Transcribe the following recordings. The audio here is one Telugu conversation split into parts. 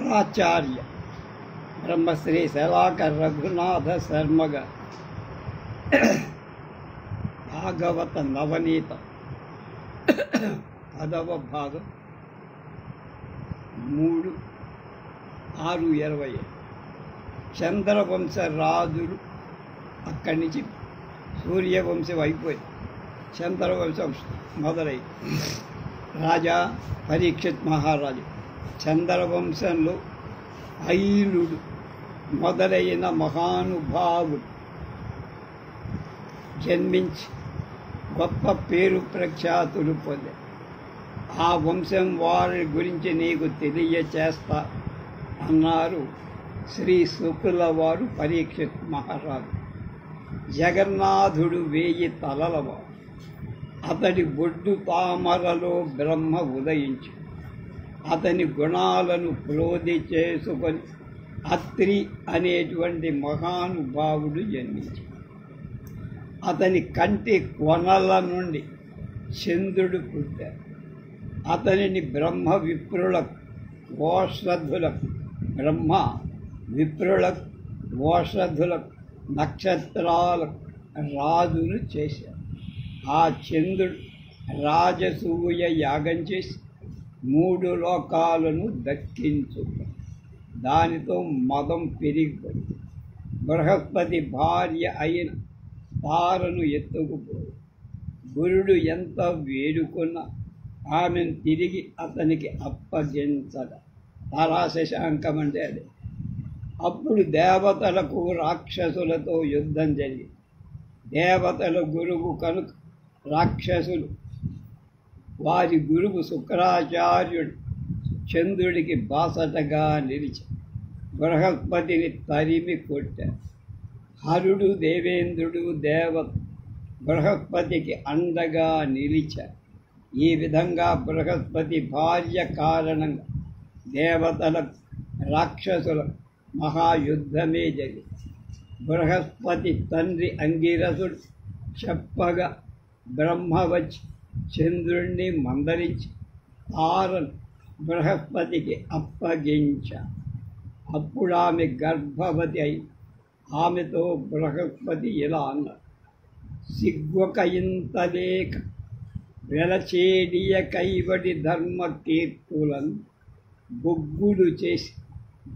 ప్రాచార్య బ్రహ్మశ్రీ శలాకర్ రఘునాథ శర్మగా భాగవత నవనీత 10వ భాగం 3/6/20. చంద్రవంశ రాజులు అక్కడి నుంచి సూర్యవంశం అయిపోయి చంద్రవంశం మొదలై రాజా పరీక్షిత్ మహారాజు చంద్రవంశంలో ఐలుడు మొదలైన మహానుభావుడు జన్మించి గొప్ప పేరు ప్రఖ్యాతులు పొందారు. ఆ వంశం వారి గురించి నీకు తెలియచేస్తా అన్నారు శ్రీ శుకుల వారు పరీక్షిత్ మహారాజు. జగన్నాథుడు 1000 తలలవాడు. అతడి బొడ్డు తామరలో బ్రహ్మ ఉదయించి అతని గుణాలను క్రోధి చేసుకొని అత్రి అనేటువంటి మహానుభావుడు జన్మించాడు. అతని కంటి కొనల నుండి చంద్రుడు పుట్టాడు. అతనిని బ్రహ్మ విప్రులకు ఓషధులకు ఓషధులకు నక్షత్రాలకు రాజులు చేశారు. ఆ చంద్రుడు రాజసూయ యాగం చేసి 3 లోకాలను దక్కించుకు దానితో మదం పెరిగిపోయింది. బృహస్పతి భార్య అయిన తారను ఎత్తుకుపోయి గురుడు ఎంత వేడుకున్నా ఆమెను తిరిగి అతనికి అప్పగించడ. తారాశశాంకం అంటే అదే. అప్పుడు దేవతలకు రాక్షసులతో యుద్ధం జరిగి దేవతల గురువు కనుక రాక్షసులు వారి గురువు శుక్రాచార్యుడు చంద్రుడికి బాసటగా నిలిచి బృహస్పతిని తరిమి కొట్టారు. హరుడు దేవేంద్రుడు దేవత బృహస్పతికి అండగా నిలిచారు. ఈ విధంగా బృహస్పతి భార్య కారణంగా దేవతలకు రాక్షసులకు మహాయుద్ధమే జరిగింది. బృహస్పతి తండ్రి అంగిరసుడు చెప్పగా బ్రహ్మ వచ్చి చంద్రుణ్ణి మందరించి తారను బృహస్పతికి అప్పగించారు. అప్పుడు ఆమె గర్భవతి అయి ఆమెతో బృహస్పతి ఇలా అన్నారు: సిగ్గుక ఇంతలేక వెలచేడియ కైవడి ధర్మ కీర్తులను బొగ్గులు చేసి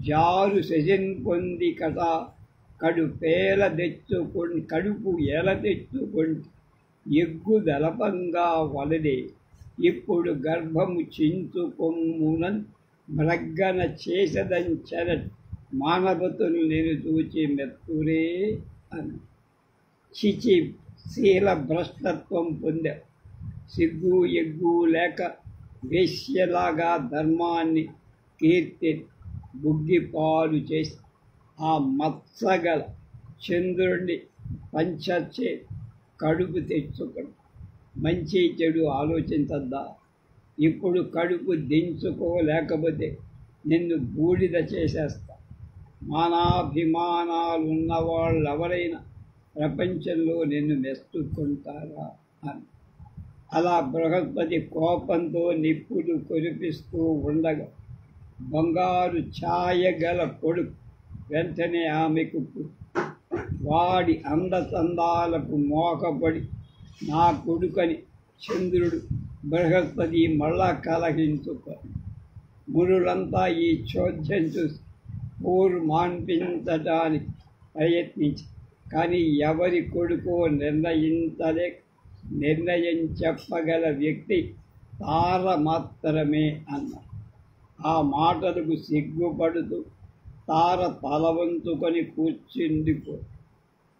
జారు సెజన్ పొంది కదా కడుపు ఎల తెచ్చుకొని ఎగ్గు దళపంగా వలదే ఇప్పుడు గర్భము చించుకొమ్మునన్ మ్రగ్గన చేసదంచర మానవతులు నేను చూచి మెత్తురే అని చిచి శీల భ్రష్టత్వం పొందావు. సిగ్గు ఎగ్గు లేక వేశ్యలాగా ధర్మాన్ని కీర్తి బుగ్గిపాలు చేసి ఆ మత్సగల చంద్రుడిని పంచచ్చే కడుపు తెచ్చుకొని మంచి చెడు ఆలోచించద్దా? ఇప్పుడు కడుపు దించుకోలేకపోతే నిన్ను బూడిద చేసేస్తా. మానాభిమానాలు ఉన్నవాళ్ళు ఎవరైనా ప్రపంచంలో నిన్ను మెచ్చుకుంటారా అని. అలా బృహస్పతి కోపంతో నిప్పులు కురిపిస్తూ ఉండగా బంగారు ఛాయ గల కొడుకు వెంటనే ఆమెకు వాడి అందచందాలకు మోకపడి నా కొడుకని చంద్రుడు బృహస్పతి మళ్ళా కలహించుకొని మునులంతా ఈ చోద్యం చూసి మాన్పించడానికి ప్రయత్నించి కానీ ఎవరి కొడుకో నిర్ణయం చెప్పగల వ్యక్తి తార మాత్రమే అన్నారు. ఆ మాటలకు సిగ్గుపడుతూ తార తల వంచుకొని కూర్చుండిపో.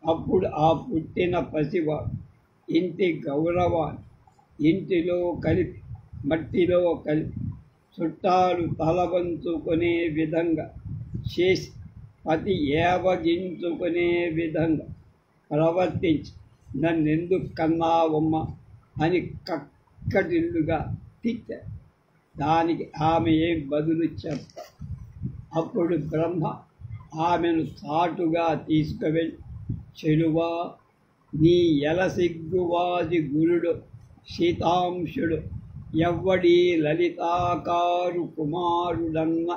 అప్పుడు ఆ పుట్టిన పసివాడు ఇంటి గౌరవాన్ని ఇంటిలో కలిపి మట్టిలో కలిపి చుట్టాలు తల వంచుకునే విధంగా చేసి పతి ఏవగించుకునే విధంగా ప్రవర్తించి నన్నెందుకు కన్నావమ్మ అని కక్కటిల్లుగా తిట్టారు. దానికి ఆమె ఏం బదులు చెప్తారు. అప్పుడు బ్రహ్మ ఆమెను చాటుగా తీసుకువెళ్ళి చెలువా నీ ఎలసిగ్గువాది గురుడు శీతాంశుడు ఎవ్వడి లలితాకారు కుమారుడన్న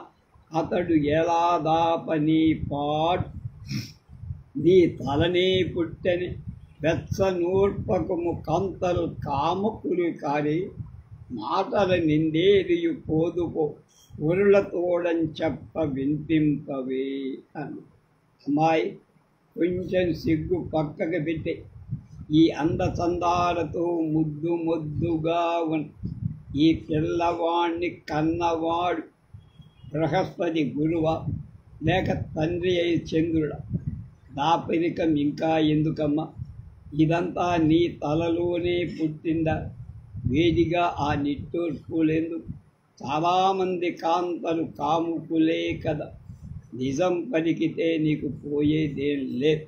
అతడు ఎలా దాపని పాడు నీ తలనే పుట్టని వెచ్చనూర్పకము కంతలు కామకులు కాని మాటల నిండేదియు పోదుపో ఉరులతోడని చెప్ప వినిపింపవే అని. అమ్మాయి, కొంచెం సిగ్గు పక్కకు పెట్టి ఈ అందచందాలతో ముద్దు ముద్దుగా ఉన్న ఈ పిల్లవాణ్ణి కన్నవాడు బృహస్పతి గురువ లేక తండ్రి అయి చంద్రుడ? దాపరికం ఇంకా ఎందుకమ్మా? ఇదంతా నీ తలలోనే పుట్టిందా? వేడిగా ఆ నిట్టూర్పులెందుకు? చాలామంది కాంతలు కాముకులే కదా. నిజం పలికితే నీకు పోయేదేం లేదు.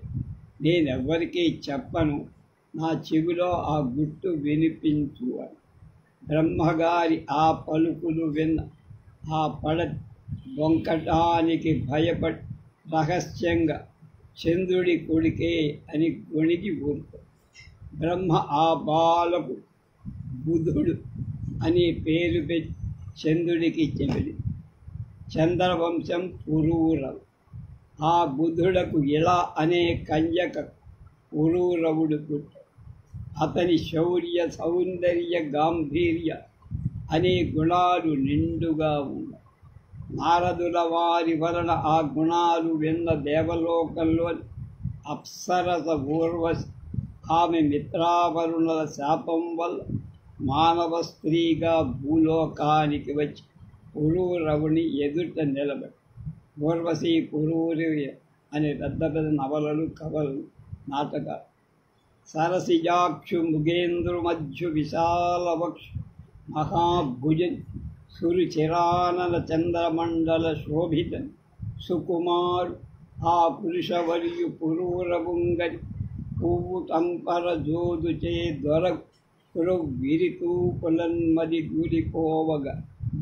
నేనెవ్వరికీ చెప్పను, నా చెవిలో ఆ గుట్టు వినిపించు అని. బ్రహ్మగారి ఆ పలుకులు విన్న ఆ పడతి బొంకటానికి భయపడి రహస్యంగా చంద్రుడి కొడుకే అని గొణిగి ఊరుకో. బ్రహ్మ ఆ బాలకు బుధుడు అని పేరు పెట్టి చంద్రుడికి చెవిడి. చంద్రవంశం పురూరవు. ఆ బుధుడకు ఇలా అనే కన్యక పురూరవుడు పుట్టాడు. అతని శౌర్య సౌందర్య గాంభీర్య అనే గుణాలు నిండుగా ఉన్నాయి. నారదుల వారి వలన ఆ గుణాలు విన్న దేవలోకంలో అప్సరస ఊర్వశి ఆమె మిత్రావరుణుల శాపం వల్ల మానవ స్త్రీగా భూలోకానికి వచ్చి పురూరవుని ఎదుట నిలబడి ఊర్వశి పురూరి అనే పెద్ద పెద్ద నవలలు, కవలు, నాటకాలు. సరసిజాక్షు ముగేంద్రు మధ్యు విశాలవక్షు మహాభుజన్ సురుచిరానన చంద్రమండల శోభితన్ సుకుమారు ఆ పురుషవర్యు పురూరవుంగని పువ్వు తంపర జోదుచే దొరకు విరితూపులన్మది గురిపోవగా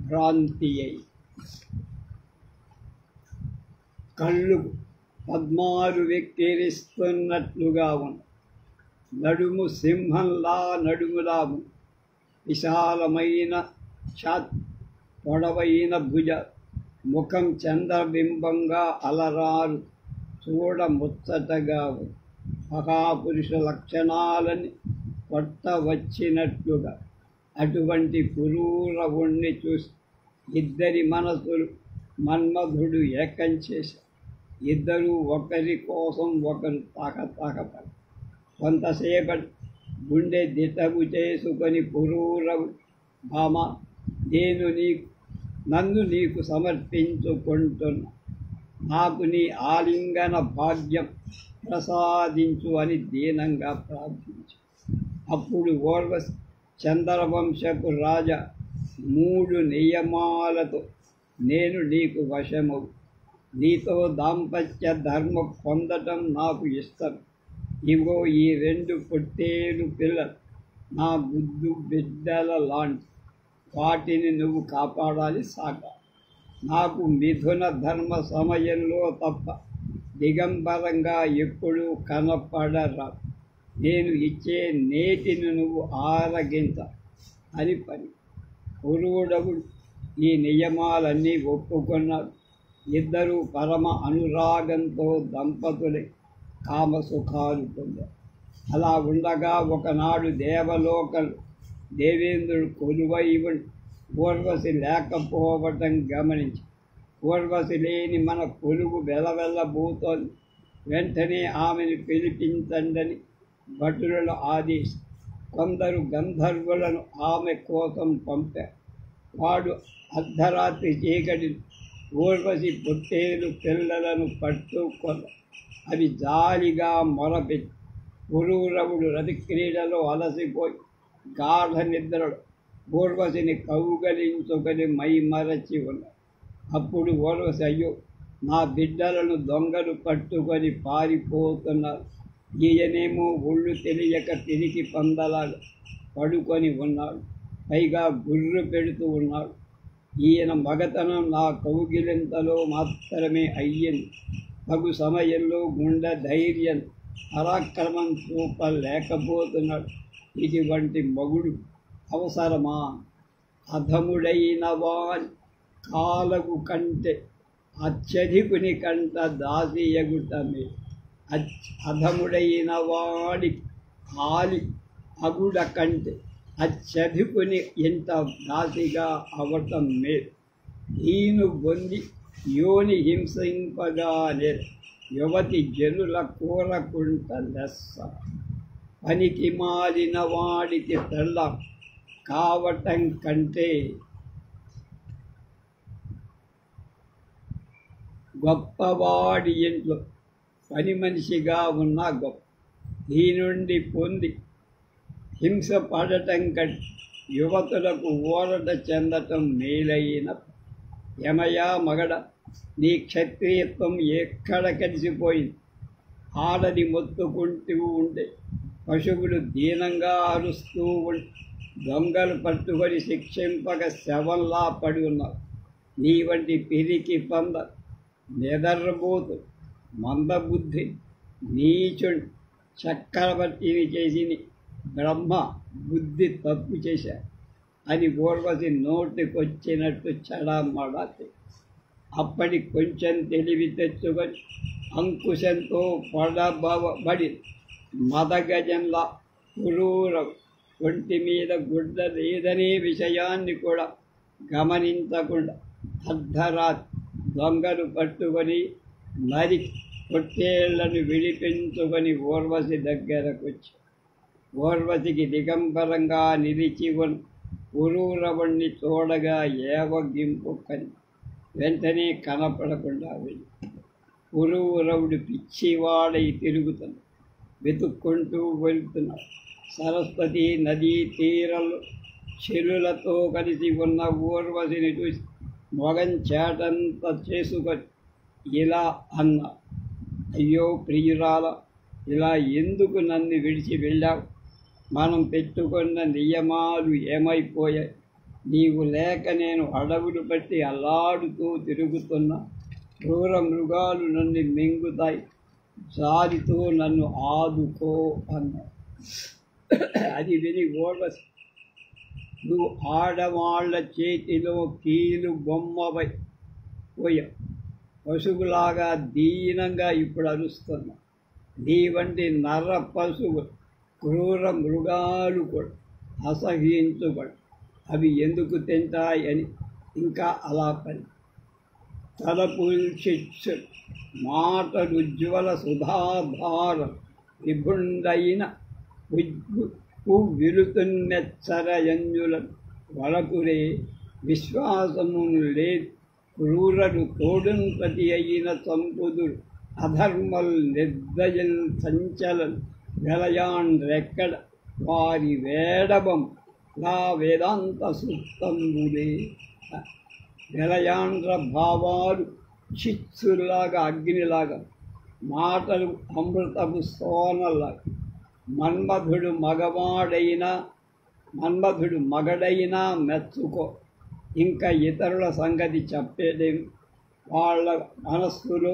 భ్రాంతి అయి కళ్ళు పద్మాలు వెక్కిరిస్తున్నట్లుగా ఉన్న నడుము సింహంలా నడుములా విశాలమైన ఛాత్ పొడవైన భుజ ముఖం చంద్రబింబంగా అలరారు చూడ ముచ్చటగా ఉంది. మహాపురుష లక్షణాలని కొట్ట వచ్చినట్లుగా అటువంటి పురూరవుణ్ణి చూసి ఇద్దరి మనసులు మన్మధుడు ఏకం చేశారు. ఇద్దరూ ఒకరి కోసం ఒకరు తాకపడి కొంతసేపటి గుండె దిటవు చేసుకొని పురూరవు, భామ, నన్ను నీకు సమర్పించుకుంటున్నా, నాకు నీ ఆలింగన భాగ్యం ప్రసాదించు అని దీనంగా ప్రార్థించు. అప్పుడు ఊర్వశి, చంద్రవంశపు రాజా, 3 నియమాలతో నేను నీకు వశమవు. నీతో దాంపత్య ధర్మం పొందటం నాకు ఇష్టం. ఇవో ఈ 2 పొట్టేలు పిల్లలు నా బుద్ధు బిడ్డల లాంటి. వాటిని నువ్వు కాపాడాలి, సాగాలి. నాకు మిథున ధర్మ సమయంలో తప్ప దిగంబరంగా ఎప్పుడూ కనపడరా. నేను ఇచ్చే నేటిని నువ్వు ఆరగించ అని పని. పురూరవుడు ఈ నియమాలన్నీ ఒప్పుకున్నాడు. ఇద్దరూ పరమ అనురాగంతో దంపతులై కామసుఖాలు పొందారు. అలా ఉండగా ఒకనాడు దేవలోకలు దేవేంద్రుడు కొలువై ఊర్వశి లేకపోవటం గమనించి, ఊర్వశి లేని మన కొలువు వెలవెల్లబోతోంది, వెంటనే ఆమెను పిలిపించండని భటులను ఆదేశి కొందరు గంధర్వులను ఆమె కోసం పంపారు. వాడు అర్ధరాత్రి చీకటి ఊర్వశి పొట్టేలు పిల్లలను పట్టుకొన్న అవి జాలిగా మొరపెట్టి పురూరవుడు రతిక్రీడలో అలసిపోయి గాఢ నిద్రలో ఊర్వశిని కౌగలించుకొని మైమరచి ఉన్నాడు. అప్పుడు ఊర్వశి, అయ్యో, నా బిడ్డలను దొంగలు పట్టుకొని పారిపోతున్నారు. ఈయనేమో ఒళ్ళు తెలియక తిరిగి పందలాగా పడుకొని ఉన్నాడు, పైగా గుర్రు పెడుతూ ఉన్నాడు. ఈయన మగతనం నా కౌగిలింతలో మాత్రమే అయ్యింది. తగు సమయంలో గుండె ధైర్యం పరాక్రమం చూపలేకపోతున్నాడు. ఇటువంటి మగుడు అవసరమా? అధముడైన వాని కాలగు కంటే అత్యధికుని కంట దాసియగుటమే అధముడైన వాడి ఆలి అగుడ కంటే అత్యధికుని ఇంత దాసిగా అవటం మేలు. ఈను బొంది యోని హింసింపగానే యువతి జనుల కూరకుంట లెస్స. పనికి మాలిన వాడికి తెల్ల కావటం కంటే గొప్పవాడి ఇంట్లో పని మనిషిగా ఉన్న గొప్ప. ఈ నుండి పొంది హింస పడటం కంటే యువతులకు ఊరట చెందటం మేలైన. యమయా మగడ, నీ క్షత్రియత్వం ఎక్కడ కలిసిపోయింది? ఆడది మొత్తుకుంటూ ఉంటే పశువులు దీనంగా అరుస్తూ ఉంటే దొంగలు పట్టుకొని శిక్షింపక శవంలా పడి ఉన్నారు. నీ వంటి పిరికి పంద, నిదర్బోతు, మందబుద్ధి, నీచుడు చక్రవర్తిని చేసి బ్రహ్మ బుద్ధి తప్పు చేశారు అని ఊర్వశి నోటికొచ్చినట్టు చెడమడతి. అప్పటి కొంచెం తెలివి తెచ్చుకొని అంకుశంతో పొడబడి మదగజంలా పురూర ఒంటి మీద గుడ్డ లేదనే విషయాన్ని కూడా గమనించకుండా అర్ధరాత్రి దొంగలు పట్టుకొని నరి పొట్టేళ్లను విడిపించుకొని ఊర్వశి దగ్గరకు వచ్చి ఊర్వశికి దిగంబరంగా నిలిచి ఉన్న పురూరవుణ్ణి చూడగా ఏవగింపు కని వెంటనే కనపడకుండా వెళ్ళి పురూరవుడు పిచ్చివాడై తిరుగుతున్నాడు. వెతుక్కుంటూ వెళ్తున్నాడు. సరస్వతి నదీ తీరంలో చెరులతో కలిసి ఉన్న ఊర్వశిని చూసి మొగం చేటంత చేసుకొని ఇలా అన్న, అయ్యో ప్రియురాల, ఇలా ఎందుకు నన్ను విడిచి వెళ్ళావు? మనం పెట్టుకున్న నియమాలు ఏమైపోయాయి? నీవు లేక నేను అడవులు బట్టి అల్లాడుతూ తిరుగుతున్నా. క్రూర మృగాలు నన్ను మింగుతాయి, జారితో నన్ను ఆదుకో అన్నా. అది విని ఊర్వశి, నువ్వు ఆడవాళ్ల చేతిలో కీలు బొమ్మపై పోయావు. పశువులాగా దీనంగా ఇప్పుడు అరుస్తున్నా. నీ వంటి నర్ర పశువు క్రూర మృగాలు కూడా అసహించుబడి అవి ఎందుకు తింటాయని ఇంకా అలా పని. తలపుల్చిచ్చు మాటలు ఉజ్వల సుధాభారం విభుండైన విరుతున్నెచ్చరయంజులను వలపురే విశ్వాసమును లేదు. క్రూరడు తోడున్ ప్రతి అయిన చంపుదురు అధర్మల్ నిర్దయల్ సంచలన్ వెలయాన్ రెక్కడ వారి వేడబం నా వేదాంత సూక్తంబులే. వెలయాండ్ర భావాలు చిచ్చులాగా అగ్నిలాగా, మాటలు అమృతపు సోనలాగా. మన్మధుడు మగడైనా మెచ్చుకో. ఇంకా ఇతరుల సంగతి చెప్పేదేమి? వాళ్ళ మనస్సులో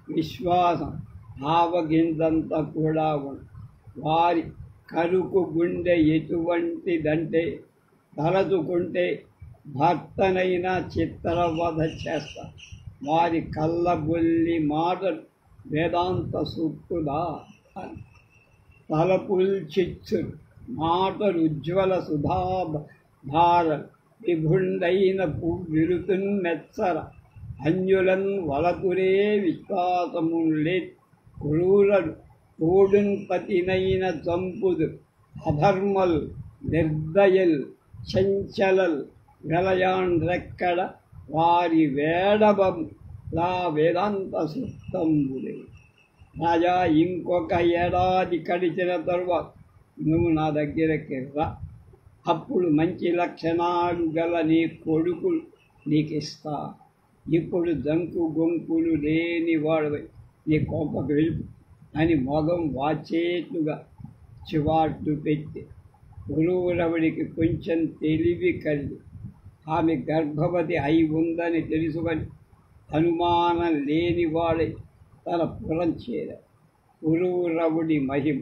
విశ్వాసం ఆవగిందంతా కూడా ఉంది. వారి కరుకు గుండె ఎటువంటిదంటే తలచుకుంటే భర్తనైనా చిత్రవధ చేస్తారు. వారి కళ్ళబొల్లి మాటలు వేదాంత సూక్తులా. తలపుల్చిచ్చులు మాటలు ఉజ్వల సుధాభార విభుండైన విరుతున్నెచ్చర అన్యులన్ వలతురే విశ్వాసములే. క్రూరలు తోడున్ పతినైన చంపుదు అధర్మల్ నిర్దయల్ చంచలల్ వెలయాన్ రెక్కడ వారి వేడబం లా వేదాంత సూక్తంబులే. రాజా, ఇంకొక ఏడాది గడిచిన తరువాత నువ్వు నా దగ్గరికి రా. అప్పుడు మంచి లక్షణాలు గల నీ కొడుకులు నీకు ఇస్తా. ఇప్పుడు జంకు గొంకులు లేని వాడవై నీ కోపకు వెలుపు అని మొగం వాచేట్లుగా చివాట్లు పెట్టి పురూరవుడికి కొంచెం తెలివి కలిగి ఆమె గర్భవతి అయి ఉందని తెలుసుకొని అనుమానం లేనివాడై తన పురం చేరాడు. పురూరవుడి మహిమ.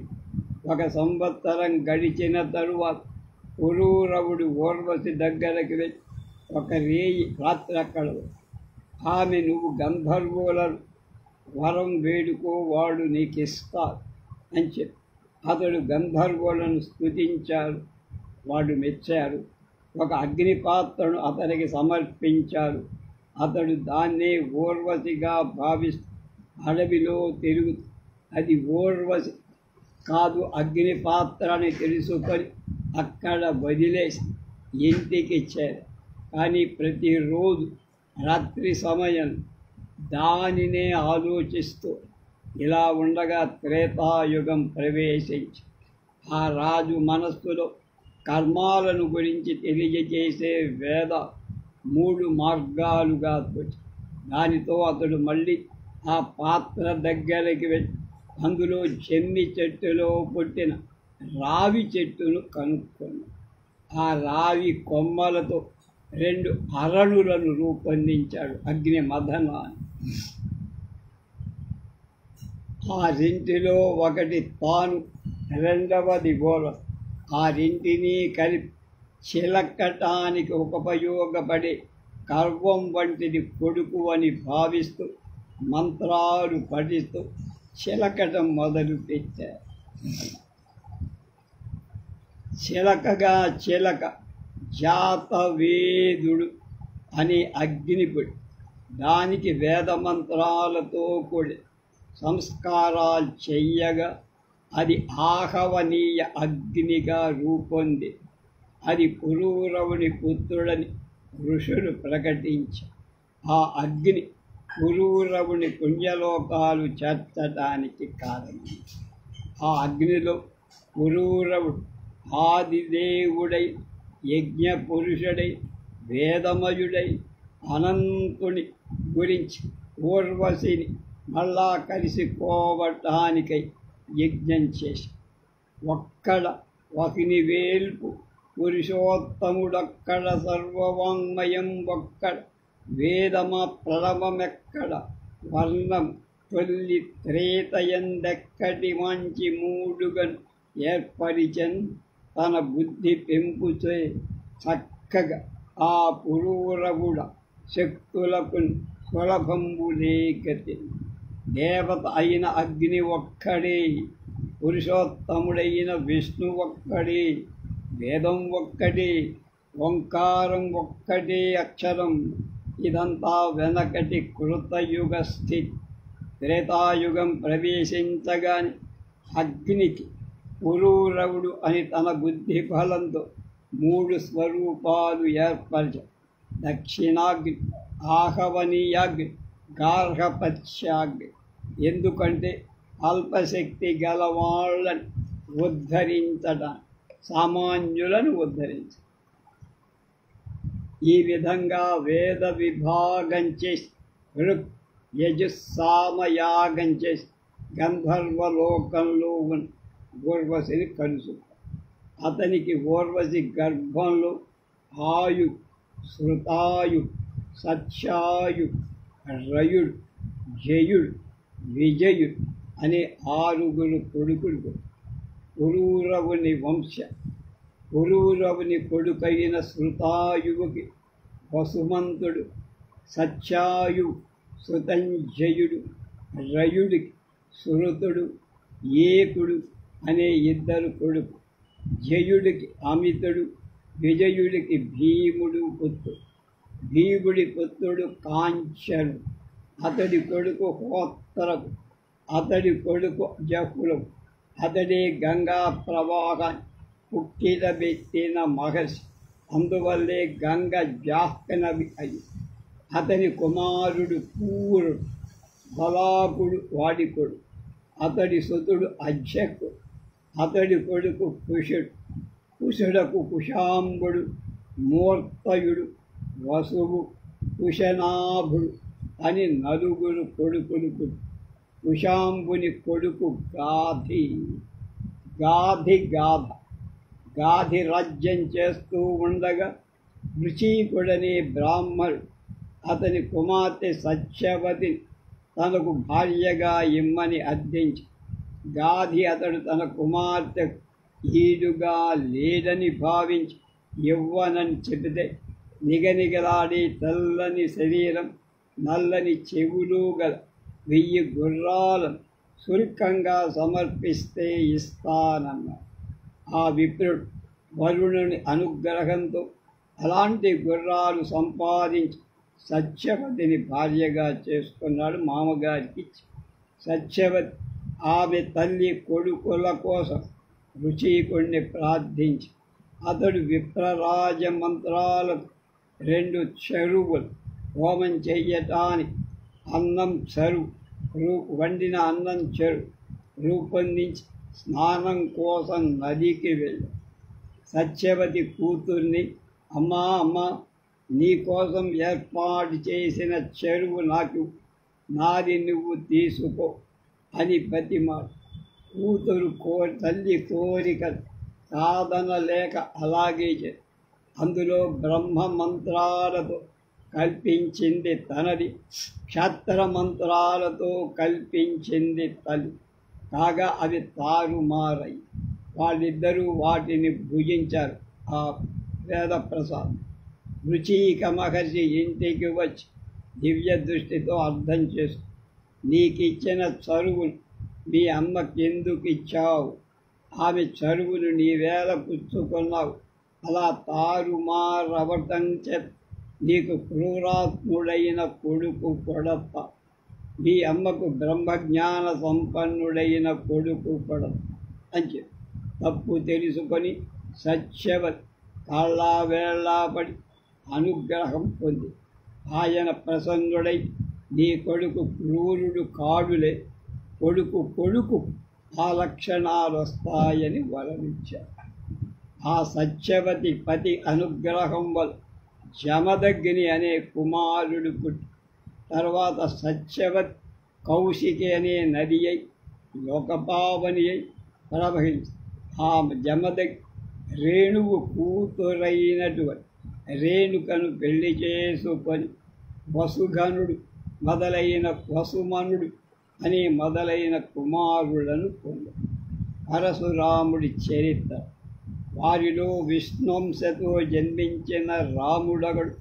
1 సంవత్సరం గడిచిన తరువాత పురూరవుడు ఊర్వశి దగ్గరికి వెళ్ళి ఒక రాత్రి అక్కడ ఆమె నువ్వు గంధర్వులను వరం వేడుకో వాడు నీకిస్తారు అని చెప్పి అతడు గంధర్వులను స్తుతించాడు. వాడు మెచ్చారు. ఒక అగ్నిపాత్రను అతనికి సమర్పించారు. అతడు దాన్నే ఊర్వశిగా భావిస్తూ అడవిలో తిరుగు అది ఊర్వశి కాదు అగ్నిపాత్ర అని తెలుసుకొని అక్కడ వదిలేసి ఇంటికి చేర. కానీ ప్రతిరోజు రాత్రి సమయం దానినే ఆలోచిస్తూ ఇలా ఉండగా త్రేతాయుగం ప్రవేశించి ఆ రాజు మనస్సులో కర్మాలను గురించి తెలియజేసే వేద 3 మార్గాలుగా తోచి దానితో అతడు మళ్ళీ ఆ పాత్ర దగ్గరికి వెళ్ళి అందులో జమ్మి చెట్టులో పుట్టిన రావి చెట్టును కనుక్కొని ఆ రావి కొమ్మలతో 2 అరణులను రూపొందించాడు. అగ్ని మదనాన్ని. ఆ రెంటిలో ఒకటి తాను, రెండవది గోల. ఆ రెంటిని కలిపి చిలకటానికి ఉపయోగపడే కర్వం వంటిది కొడుకు అని భావిస్తూ మంత్రాలు పఠిస్తూ చిలకటం మొదలు పెట్టారు. చిలకగా చిలక జాతవేదుడు అనే అగ్నిపుడి. దానికి వేదమంత్రాలతో కూడి సంస్కారాలు చెయ్యగా అది ఆహవనీయ అగ్నిగా రూపొంది అది పురూరవుని పుత్రుడని ఋషులు ప్రకటించి ఆ అగ్ని పురూరవుని పుణ్యలోకాలు చేర్చటానికి కారణం. ఆ అగ్నిలో పురూరవుడు ఆదిదేవుడై యజ్ఞపురుషుడై వేదమయుడై అనంతుని గురించి ఊర్వశిని మళ్ళా కలిసిపోవటానికై యజ్ఞం చేసి ఒక్కడ ఒకని వేల్పు పురుషోత్తముడొక్కడ సర్వవాంగ్మయం ఒక్కడ వేదమ ప్రణవమెక్కడ వర్ణం తొల్లి త్రేతయందెక్కటి మంచి మూడుగన్ ఏర్పరిచన్ తన బుద్ధి పెంపుచే చక్కగా ఆ పురూరవుడ శక్తులకు సులభంబులే గతి. దేవత అయిన అగ్ని ఒక్కడే, పురుషోత్తముడైన విష్ణు ఒక్కడే, వేదం ఒక్కటే, ఓంకారం ఒక్కటే అక్షరం. ఇదంతా వెనకటి కృతయుగ స్థితి. త్రేతాయుగం ప్రవేశించగానే అగ్నికి పురూరవుడు అని తన బుద్ధి ఫలంతో 3 స్వరూపాలు ఏర్పరిచారు. దక్షిణాగ్ని, ఆహవనీయాగ్ని, గార్హపత్యాగ్ని. ఎందుకంటే అల్పశక్తి గలవాళ్ళని ఉద్ధరించడం, సామాన్యులను ఉద్ధరించ. ఈ విధంగా వేద విభాగం చేసి ఋక్ యజుస్సామయాగం చేసి గంధర్వలోకంలో ఉన్న ఊర్వశిని కలుసు. అతనికి ఊర్వశి గర్భంలో ఆయు, శృతాయు, సత్యాయు, రయుడు, జయుడు, విజయుడు అనే 6 కొడుకులు. పురూరవుని వంశ పురూరవుని కొడుకైన శృతాయువుకి వసుమంతుడు, సత్యాయు శృతంజయుడు, రయుడికి శృతుడు, ఏకుడు అనే 2 కొడుకు. జయుడికి అమితుడు, విజయుడికి భీముడు పుత్రుడు. భీముడి పుత్రుడు కాంచనుడు, అతడి కొడుకు హోత్రకు, అతడి కొడుకు జహులకు. అతడే గంగా ప్రవాహాన్ని పుట్టినబెట్టిన మహర్షి. అందువల్లే గంగ జాహ్నవి అయి. అతని కుమారుడు పూరుడు, బలాకుడు వాడి కొడుకు. అతడి సుతుడు అధ్యకుడు, అతడి కొడుకు కుషుడు. కుషుడకు కుశాంబుడు, మూర్తయుడు, వసువు, కుశనాభుడు అని 4 కొడుకులు. కుశాంబుని కొడుకు గాధి. గాధి రాజ్యం చేస్తూ ఉండగా రుచీకుడనే బ్రాహ్మణుడు అతని కుమార్తె సత్యవతి తనకు భార్యగా ఇమ్మని అర్థించి గాధి అతడు తన కుమార్తె ఈడుగా లేదని భావించి ఇవ్వనని చెబితే నిగనిగలాడి తెల్లని శరీరం, నల్లని చెవులు గల 1000 గుర్రాలను శుల్కంగా సమర్పిస్తే ఇస్తానన్నాడు. ఆ విప్రుడు వరుణుని అనుగ్రహంతో అలాంటి గుర్రాలు సంపాదించి సత్యవతిని భార్యగా చేసుకున్నాడు. మామగారికి సత్యవతి ఆమె తల్లి కొడుకుల కోసం రుచికుణ్ణి ప్రార్థించి అతడు విప్రరాజ మంత్రాలకు 2 చెరువులు హోమం చెయ్యటానికి వండిన అన్నం చెరువు రూపొందించి స్నానం కోసం నదికి వెళ్ళి సత్యవతి కూతుర్ని అమ్మా నీ కోసం ఏర్పాటు చేసిన చెరువు నాకు, నాది నువ్వు తీసుకో అని బతిమాడు. కూతురు తల్లి కోరిక సాధనలేక అలాగే అందులో బ్రహ్మ మంత్రాలతో కల్పించింది తనది, క్షత్ర మంత్రాలతో కల్పించింది తల్లి. కాగా అవి తారుమారై వాళ్ళిద్దరూ వాటిని భుజించారు. ఆ వేద ప్రసాదం రుచిక మహర్షి ఇంటికి వచ్చి దివ్య దృష్టితో అర్థం చేసుకు, నీకిచ్చిన చరువును మీ అమ్మకెందుకు ఇచ్చావు? ఆమె చరువును నీవేళ పుచ్చుకున్నావు? అలా తారుమారవటం చేత నీకు క్రూరాత్ముడైన కొడుకు కొడత, మీ అమ్మకు బ్రహ్మజ్ఞాన సంపన్నుడైన కొడుకు కొడత అని చెప్పి తప్పు తెలుసుకొని సత్యవతి కాళ్ళా వేళ్ళాపడి అనుగ్రహం పొంది ఆయన ప్రసన్నుడై నీ కొడుకు క్రూరుడు కాడులే, కొడుకు ఆ లక్షణాలు వస్తాయని వరమిచ్చారు. ఆ సత్యవతి పతి అనుగ్రహం వల్ల జమదగ్ని అనే కుమారుడు పుట్టి తర్వాత సత్యవతి కౌశికి అనే నది అయి లోకపావని అయి ప్రవహించి ఆ జమదగ్ని రేణువు కూతురైనటువంటి రేణుకను పెళ్లి చేసుకొని వసుఘనుడు మొదలైన వసుమనుడు అని మొదలైన కుమారులను పొందారు. పరశురాముడి చరిత్ర. వారిలో విష్ణుంశతో జన్మించిన రాముడగడు.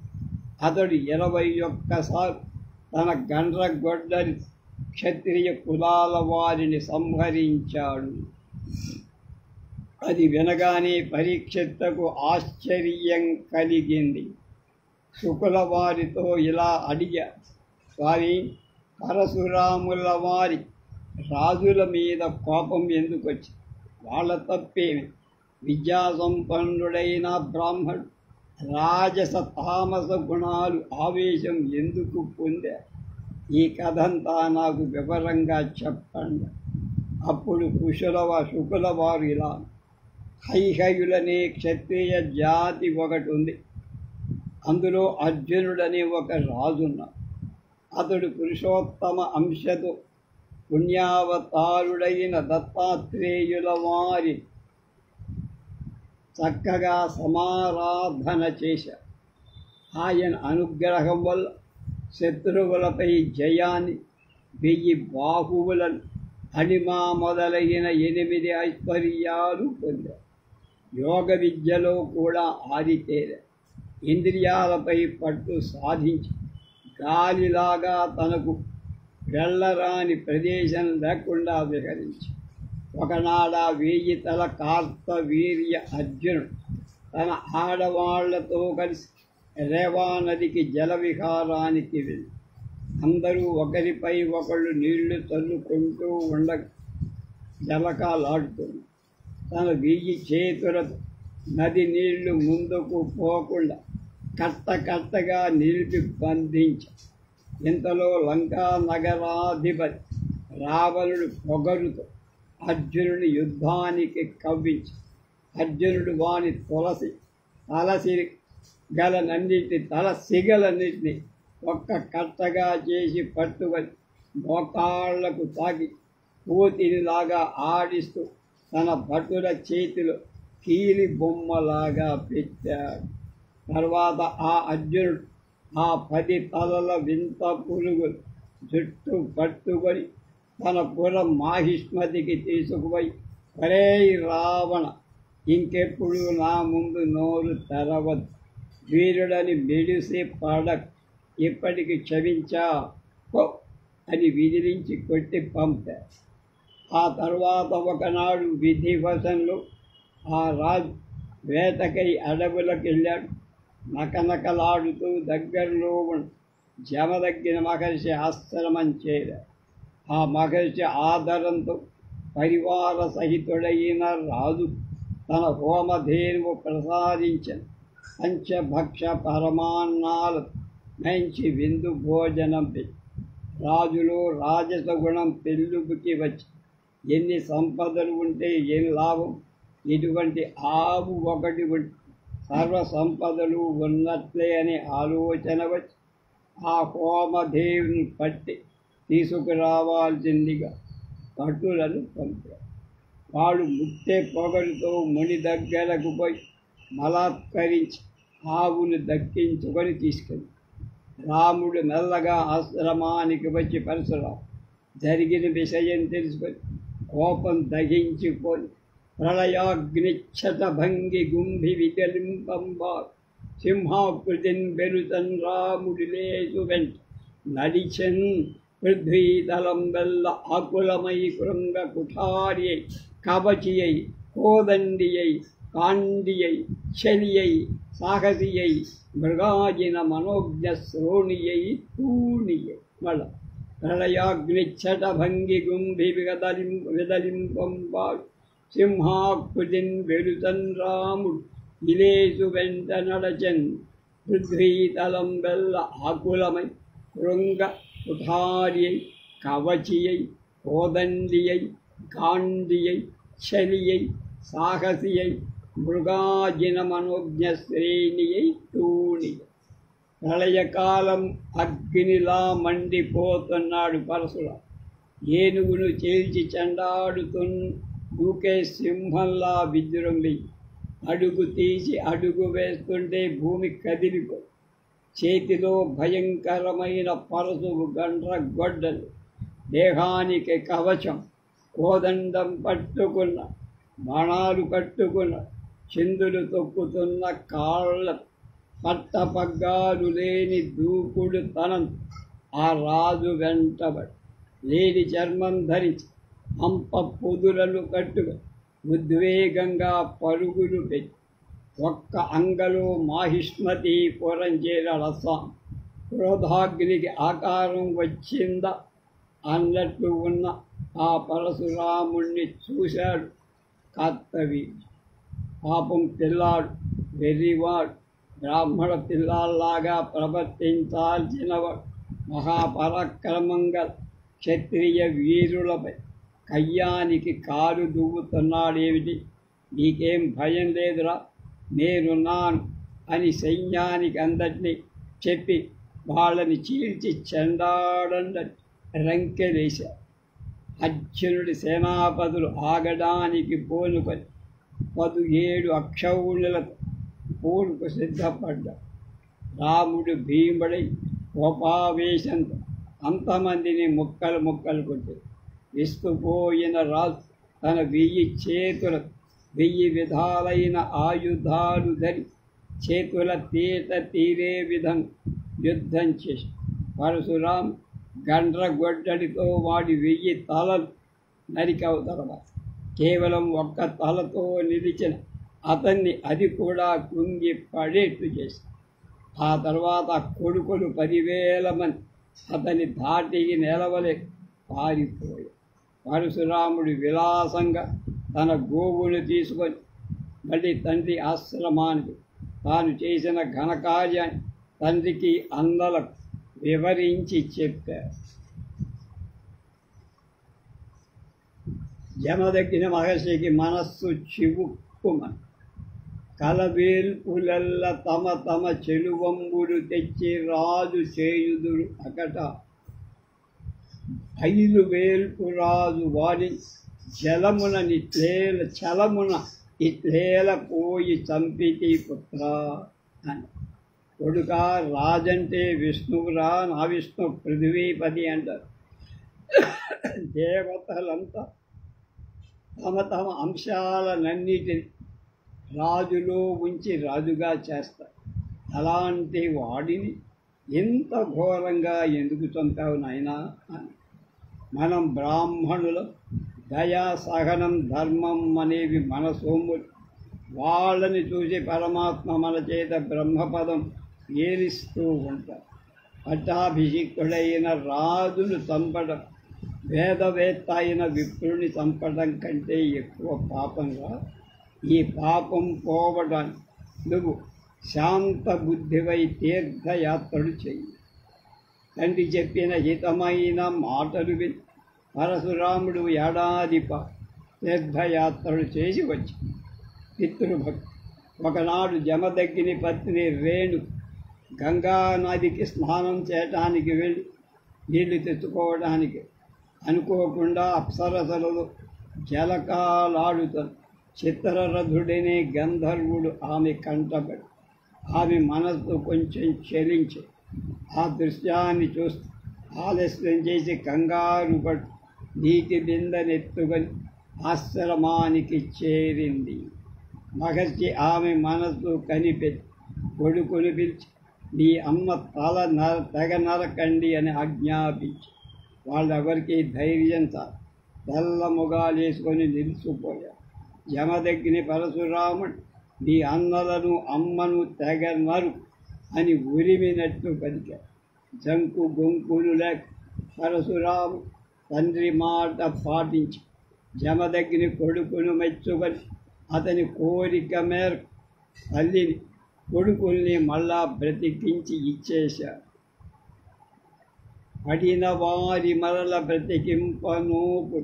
అతడు 21 సార్లు తన గండ్రగొడ్డలి క్షత్రియ కులాల వారిని సంహరించాడు. అది వినగానే పరీక్షిత్తుకు ఆశ్చర్యం కలిగింది. శుకుల వారితో ఇలా అడిగారు, స్వామి, పరశురాముల వారి రాజుల మీద కోపం ఎందుకు వచ్చింది? వాళ్ళ తప్పేమి? విద్యాసంపన్నుడైన బ్రాహ్మణుడు రాజస తామస గుణాలు ఆవేశం ఎందుకు పొందారు? ఈ కథంతా నాకు వివరంగా చెప్పండి. అప్పుడు శుకుల వారు ఇలా, హైహయులనే క్షత్రియ జాతి ఒకటి ఉంది. అందులో అర్జునుడనే ఒక రాజున్నాడు. అతడు పురుషోత్తమ అంశతో పుణ్యావతారుడైన దత్తాత్రేయుల వారి చక్కగా సమారాధన చేశారు. ఆయన అనుగ్రహం వల్ల శత్రువులపై జయాన్ని, 1000 బాహువులను, అణిమా మొదలైన 8 ఐశ్వర్యాలు పొందారు. యోగ విద్యలో కూడా ఆరితేరారు. ఇంద్రియాలపై పట్టు సాధించి గాలిలాగా తనకు వెళ్ళరాని ప్రదేశం లేకుండా విహరించి ఒకనాడ 1000 తల కార్తవీర్య అర్జునుడు తన ఆడవాళ్లతో కలిసి రేవా నదికి జల విహారానికి వెళ్ళి అందరూ ఒకరిపై ఒకళ్ళు నీళ్లు చల్లుకుంటూ జలకాలాడుతున్నారు. తన 1000 చేతులతో నది నీళ్లు ముందుకు పోకుండా కట్టగా నిలిపి బంధించి ఇంతలో లంకా నగరాధిపతి రావణుడు పొగరుతో అర్జునుడి యుద్ధానికి కవ్వించి అర్జునుడు వాని తలసిగలన్నింటినీ ఒక్క కట్టగా చేసి పట్టుకొని మోకాళ్లకు తాకి పూతినిలాగా ఆడిస్తూ తన భటుల చేతిలో కీలి బొమ్మలాగా పెట్టాడు. తర్వాత ఆ అర్జునుడు ఆ 10 తలల వింత పురుగులు జుట్టు పట్టుకొని తన పురం మాహిష్మతికి తీసుకుపోయి, ఒరే రావణ, ఇంకెప్పుడు నా ముందు నోరు తెరవద్దు, వీరుడని మెడిసి పడకు, ఇప్పటికి క్షమించా పో అని విదిలించి కొట్టి పంపారు. ఆ తర్వాత ఒకనాడు విధివశంలో ఆ రాజు వేటకై అడవులకు వెళ్ళాడు. నకనకలాడుతూ దగ్గరలో ఉన్న జమదగ్గిన మహర్షి ఆశ్రమం చేరాడు. ఆ మహర్షి ఆదరంతో పరివార సహితుడైన రాజు తన హోమధేనువు ప్రసాదించిన పంచభక్ష పరమాన్నాల మంచి విందు భోజనం పెట్టి రాజులో రాజస గుణం పెళ్ళుబుకి వచ్చి ఎన్ని సంపదలు ఉంటే ఏం లాభం, ఇటువంటి ఆవు ఒకటి ఉంటే సర్వ సంపదలు ఉన్నట్లే అనే ఆలోచన వచ్చి ఆ హోమదేవుని పట్టి తీసుకురావాల్సిందిగా భటులను పంపారు. వాడు ముట్టే పొగరుతో ముని దగ్గరకు పోయి బలాత్కరించి ఆవును దక్కించుకొని తీసుకెళ్ళి రాముడు మెల్లగా ఆశ్రమానికి వచ్చి పరశురాము జరిగిన విషయం తెలుసుకొని కోపం దహించిపోయి ప్రళయాగ్నిచ్చత భంగి గుంభి విగలింపంబా సింహాకృతిన్ బెరుతన్ రాముడి లేచు వెంట నడిచెన్ పృథ్వీతలం వెల్ల ఆకులమై కృంగ కుఠారియై కవచియై కోదండియై కాండియై చలియై సాహసియై మృగాజిన మనోజ్ఞ శ్రోణియై తూణియై మళ్ళా ప్రళయాగ్నిచ్చట భంగి గుంభి విదలింపంబాడు సింహాకృతిన్ వెలుతన్ రాముడు ఇలేసు వెంట నడచన్ పృథ్వీతలం వెల్ల ఆకులమై కృంగ కుఠారియై కవచియై కోదండియై కాండియై చలియై సాహసియై మృగాజిన మనోజ్ఞ శ్రేణియై తూణియై. ప్రళయకాలం అగ్నిలా మండిపోతున్నాడు పరశురాము. ఏనుగును చేల్చి దూకే సింహంలా విజృంభి అడుగు తీసి అడుగు వేస్తుంటే భూమి కదిలిపో చేతిలో భయంకరమైన పరశువు గండ్ర గొడ్డలు, దేహానికి కవచం, కోదండం పట్టుకున్న, బాణాలు కట్టుకున్న, చిందులు తొక్కుతున్న కాళ్ళ పట్టపగ్గాలు లేని దూకుడు తనం ఆ రాజు వెంటబడి లేని చర్మం ధరించి అంప పొదులను కట్టుగా ఉద్వేగంగా పరుగులు పెట్టి ఒక్క అంగలో మాహిష్మతి పురం చేరడసాం. క్రోధాగ్నికి ఆకారం వచ్చిందా అన్నట్టు ఉన్న ఆ పరశురాముణ్ణి చూశాడు కార్తవీర్యుడు. పాపం పిల్లాడు, వెర్రివాడు, బ్రాహ్మణ పిల్లాల్లాగా ప్రవర్తించాల్సినవాడు, మహాపరాక్రమంగా క్షత్రియ వీరులపై కయ్యానికి కారు దువ్వుతున్నాడేమిటి? నీకేం భయం లేదురా, నేనున్నాను అని సైన్యానికి అందరినీ చెప్పి వాళ్ళని చీల్చి చెండాడండి రంకెలేశారు. అర్జునుడి సేనాపతులు ఆగడానికి పూనుకొని 17 అక్షౌణులతో పూనుకు సిద్ధపడ్డారు. రాముడు భీముడై కోపావేశంతో అంతమందిని ముక్కలు ముక్కలు కొట్టారు. విస్తుపోయిన రాజు తన 1000 చేతులకు 1000 విధాలైన ఆయుధాలు ధరి చేతుల తీట తీరే విధంగా యుద్ధం చేసి పరశురాం గండ్రగొడ్డలితో వాడి 1000 తలలు నరికవతల కేవలం ఒక్క తలతో నిలిచిన అతన్ని అది కూడా కుంగి పడేట్టు చేసి ఆ తర్వాత కొడుకులు 10,000 మంది అతని ధాటికి నిలవలే పారిపోయాడు. పరశురాముడు విలాసంగా తన గోవును తీసుకొని మళ్ళీ తండ్రి ఆశ్రమానికి తాను చేసిన ఘనకార్యాన్ని తండ్రికి అన్నలకు వివరించి చెప్పారు. జమదగ్గిన మహర్షికి మనస్సు చివుక్కుమని కలవేల్పులల్ల తమ తమ చెలువంబులు తెచ్చి రాజు చేయుదురు అకట ఐలు వేల్పు రాజు వారి జలమున నిట్లేల చలమున ఇట్లేల పోయి చంపితి పుత్ర అని. కొడుక, రాజంటే విష్ణువురా, నా విష్ణు పృథ్వీపతి అంటారు. దేవతలంతా తమ తమ అంశాలన్నిటిని రాజులో ఉంచి రాజుగా చేస్తారు. అలాంటి వాడిని ఇంత ఘోరంగా ఎందుకు చంపావు నాయనా అని. మనం బ్రాహ్మణుల దయా సహనం ధర్మం అనేవి మన సోములు. వాళ్ళని చూసి పరమాత్మ మన చేత బ్రహ్మపదం ఏలిస్తూ ఉంటారు. పట్టాభిషిక్తుడైన రాజును చంపడం, వేదవేత్త అయిన విప్రుని చంపడం కంటే ఎక్కువ పాపంగా. ఈ పాపం పోవడానికి నువ్వు శాంత బుద్ధివై తీర్థయాత్రలు చెయ్యి. తండ్రి చెప్పిన హితమైన మాటలు విని పరశురాముడు ఏడాది తీర్థయాత్రలు చేసి వచ్చి పితృభక్తి. ఒకనాడు జమదగ్ని పత్ని రేణు గంగా నదికి స్నానం చేయటానికి వెళ్ళి నీళ్లు తెచ్చుకోవడానికి అనుకోకుండా అప్సరసలలో జలకాలాడుతున్న చిత్రరథుడనే గంధర్వుడు ఆమె కంటపడి ఆమె మనస్సు కొంచెం చెలించి ఆ దృశ్యాన్ని చూస్తూ ఆలస్యం చేసి కంగారు పడి నీటి బిందెనెత్తుకొని ఆశ్రమానికి చేరింది. మహర్షి ఆమె మనస్సు కనిపెట్టి కొడుకుని పిలిచి నీ అమ్మ తెగ నరకండి అని ఆజ్ఞాపించి వాళ్ళెవరికి ధైర్యం చాలు తెల్ల ముగాలేసుకొని నిలిచిపోయారు. యమదగ్ని పరశురాముడు నీ అన్నలను అమ్మను తెగ నరు అని ఉరిమినట్టు పలికారు. జంకు గొంకులు లేక పరశురాము తండ్రి మాట పాటించి జమదగ్ని కొడుకును మెచ్చుకొని అతని కోరిక మేరకు తల్లిని కొడుకుల్ని మళ్ళా బ్రతికించి ఇచ్చేశారు. పడిన వారి మరల బ్రతికింపనోపు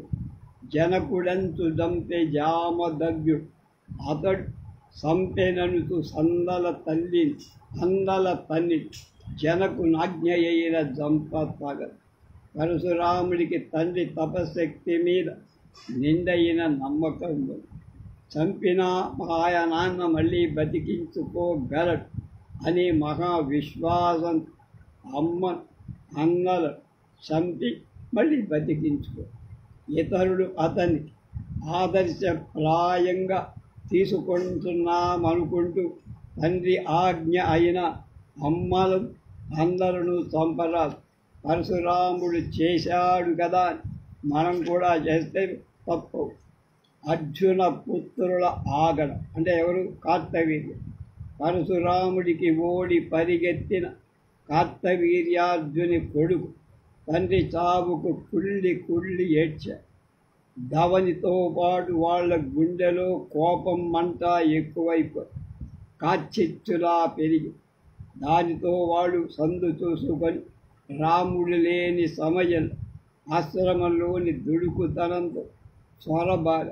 జనకుడంతు దంపె జామదగ్యుడు అతడు సంపెననుతు సందల తల్లిని అందల తల్లి జనకు నాజ్ఞ అయిన జంపతగదు. పరశురాముడికి తండ్రి తపశక్తి మీద నిండైన నమ్మకం ఉంది. చంపిన నాన్న మళ్ళీ బతికించుకోగలడు అనే మహావిశ్వాసం అమ్మ అన్నల చంపి మళ్ళీ బతికించుకో. ఇతరులు అతన్ని ఆదర్శప్రాయంగా తీసుకుంటున్నామనుకుంటూ తండ్రి ఆజ్ఞ అయిన అమ్మలను అందరూ చంపరాదు. పరశురాముడు చేశాడు కదా మనం కూడా చేస్తే తప్పు. అర్జున పుత్రుల ఆగడ అంటే ఎవరు? కార్తవీర్యం. పరశురాముడికి ఓడి పరిగెత్తిన కార్తవీర్యార్జుని కొడుకు తండ్రి చావుకు కుళ్ళి ఏడ్చాడు. ధవనితో పాటు వాళ్ళ గుండెలో కోపం మంట ఎక్కువైపోయి కాచిచ్చులా పెరిగి దానితో వాడు సందు చూసుకొని రాముడు లేని సమయంలో ఆశ్రమంలోని దుడుకుతనంతో చొరబార.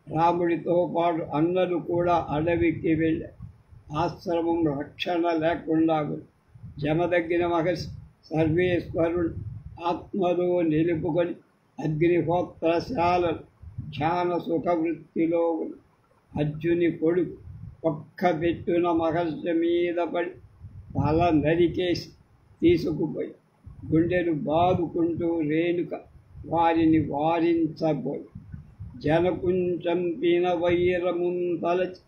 రాముడితో పాటు అన్నలు కూడా అడవికి వెళ్ళారు. ఆశ్రమం రక్షణ లేకుండా జమదగ్గిన మహర్షి సర్వేశ్వరుడు ఆత్మలో నిలుపుకొని అగ్నిహోత్రశాలలు ధ్యాన సుఖవృత్తిలో అర్జుని కొడుకు ఒక్క పెట్టున మహర్షి మీద పడి తల నరికేసి తీసుకుపోయి గుండెలు బాదుకుంటూ రేణుక వారిని వారించబోయి జనకుంచంపిన వైరమున్ తలచి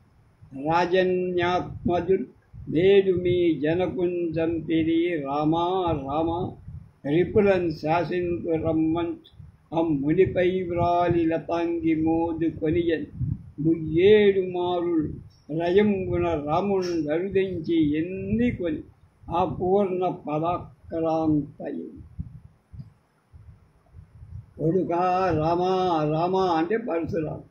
రాజన్యాత్మజుడు నేడు మీ జనకుంచంపిరి రామా రామా రిపులను శాసింతు రమ్మంచు అమ్మునిపై వ్రాలి లతాంగి మోదు కొనియని ముయ్యేడు మారులు రయంగున రాముని అరుదించి ఎన్నికొని ఆ పూర్ణ పదాక్రాంతయి. కొడుకా రామా రామా అంటే పరశురాము.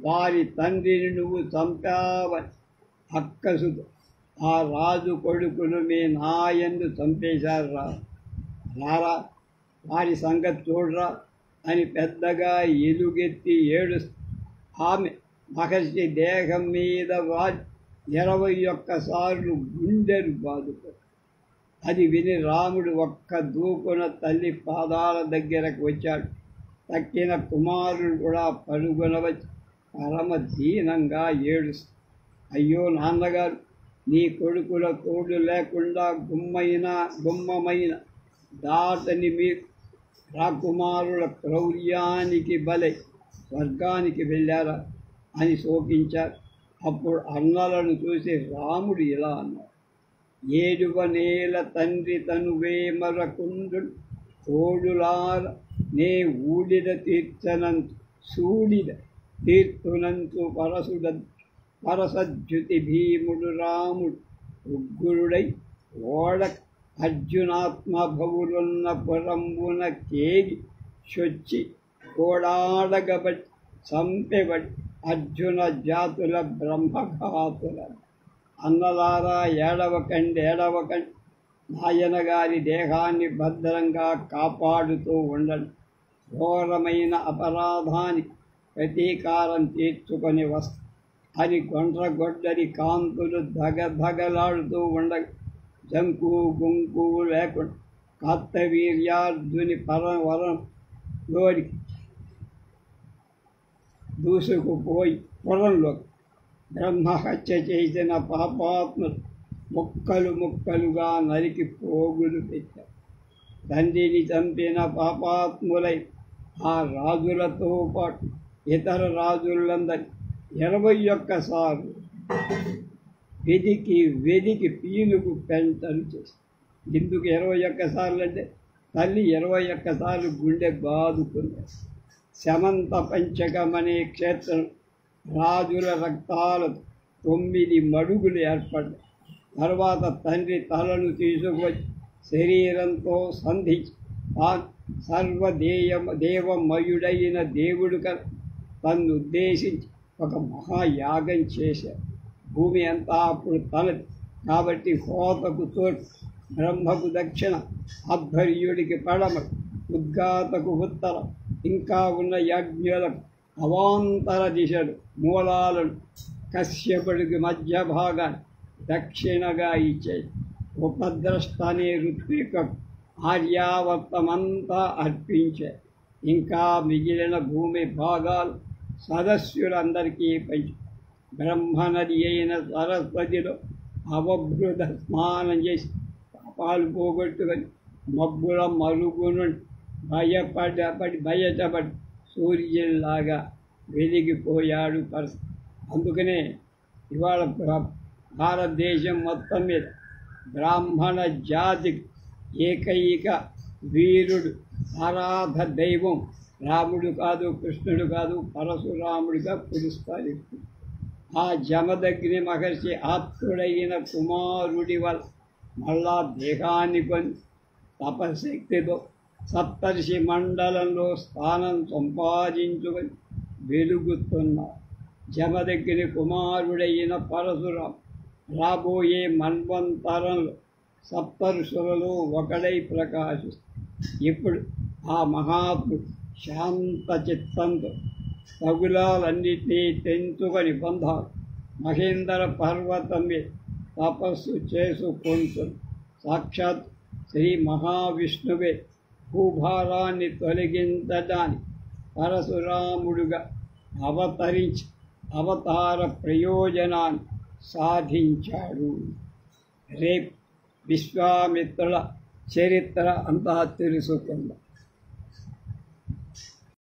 వారి తండ్రిని నువ్వు చంపావని అక్కసుడు ఆ రాజు కొడుకును మీ నాయందు చంపేశారు రారా వారి సంగతి చూడరా అని పెద్దగా ఎలుగెత్తి ఏడుస్తూ ఆమె మహర్షి దేహం మీద 21 సార్లు గుండెలు బాదుకో. అది విని రాముడు ఒక్క దూకున తల్లి పాదాల దగ్గరకు వచ్చాడు. తక్కిన కుమారుడు కూడా పరుగున వచ్చి పరమ దీనంగా ఏడుస్తూ అయ్యో నాన్నగారు, నీ కొడుకుల తోడు లేకుండా గుమ్మమైన దాటని మీరు రాకుమారుల క్రౌర్యానికి బలై స్వర్గానికి వెళ్ళారా అని శోకించారు. అప్పుడు అన్నలను చూసి రాముడు ఇలా అన్నాడు, ఏడువ నేల తండ్రి తనువే మరకుండు తోడులార నే ఊడిద తీర్చనంతు సూడిద తీర్చునంతు పరసజ్యుతి భీముడు రాముడు ఉగ్రుడై ఓడ అర్జునాత్మభవులున్న పురంబున కేగి చొచ్చి కోడాడగబడి చంపెబడి అర్జున జాతుల బ్రహ్మఘాతుల అన్నలారా ఏడవకండి నాయన గారి దేహాన్ని భద్రంగా కాపాడుతూ ఉండండి. ఘోరమైన అపరాధానికి ప్రతీకారం తీర్చుకొని వస్తా అని గొడ్డలి కాంతులు ధగధగలాడుతూ ఉండగా జంకు గుంకు లేకుండా కార్తవీర్యార్జుని వరంలోకి దూసుకుపోయి పురంలోకి బ్రహ్మహత్య చేసిన పాపాత్ములు ముక్కలుగా నరికి పోగులు పెట్టారు. తండ్రిని చంపిన పాపాత్ములై ఆ రాజులతో పాటు ఇతర రాజులందరి 21 సార్లు వెదికి పీనుగు పెంటలు చేసి. ఎందుకు 21 సార్లు అంటే తల్లి 21 సార్లు గుండె బాదుకున్నారు. శమంత పంచకమనే క్షేత్రం రాజుల రక్తాలతో 9 మడుగులు ఏర్పడ్డాయి. తర్వాత తండ్రి తలను తీసుకొని శరీరంతో సంధించి దేవమయుడైన దేవుడు తన్ను ఉద్దేశించి ఒక మహాయాగం చేశారు. భూమి అంతా అప్పుడు తలది కాబట్టి హోతకు తూర్పు, బ్రహ్మకు దక్షిణ, అధ్వర్యుడికి పడమ, ఉద్గాతకు ఉత్తరం, ఇంకా ఉన్న యజ్ఞులకు అవాంతర దిశలు మూలాలను కశ్యపుడికి మధ్య భాగాన్ని దక్షిణగా ఇచ్చేది. ఉపద్రష్ట అనే ఋత్వికకు ఆర్యావర్తమంతా అర్పించే. ఇంకా మిగిలిన భూమి భాగాలు సదస్యులందరికీ పంచి బ్రహ్మనది అయిన సరస్వతిలో అవబృధ స్నానం చేసి పాపాలు పోగొట్టుకొని మబ్బుల మరుగును బయటపడి సూర్యుల్లాగా వెలిగిపోయాడు పరశు. అందుకనే ఇవాళ భారతదేశం మొత్తం మీద బ్రాహ్మణ జాతికి ఏకైక వీరుడు ఆరాధ దైవం రాముడు కాదు, కృష్ణుడు కాదు, పరశురాముడిగా పిలుస్తారు. ఆ జమదగ్ని మహర్షి ఆప్తుడైన కుమారుడి వల్ల మళ్ళా దేహాన్ని కొని తపశక్తితో సప్తర్షి మండలంలో స్థానం సంపాదించుకొని వెలుగుతున్నారు. జమదగ్ని కుమారుడైన పరశురాము రాబోయే మన్వంతరంలో సప్తఋషులలో ఒకడై ప్రకాశిస్తుంది. ఇప్పుడు ఆ మహాత్ముడు శాంత చిత్తంతో తగులాలన్నిటినీ తెంచుకొని బంధాలు మహేంద్ర పర్వతం మీద తపస్సు చేసుకుంటుంది. సాక్షాత్ శ్రీ మహావిష్ణువే భూభారాన్ని తొలగించడానికి పరశురాముడుగా అవతరించి అవతార ప్రయోజనాన్ని సాధించాడు. రేపు విశ్వామిత్రుల చరిత్ర అంతా తెలుసుకుందాం.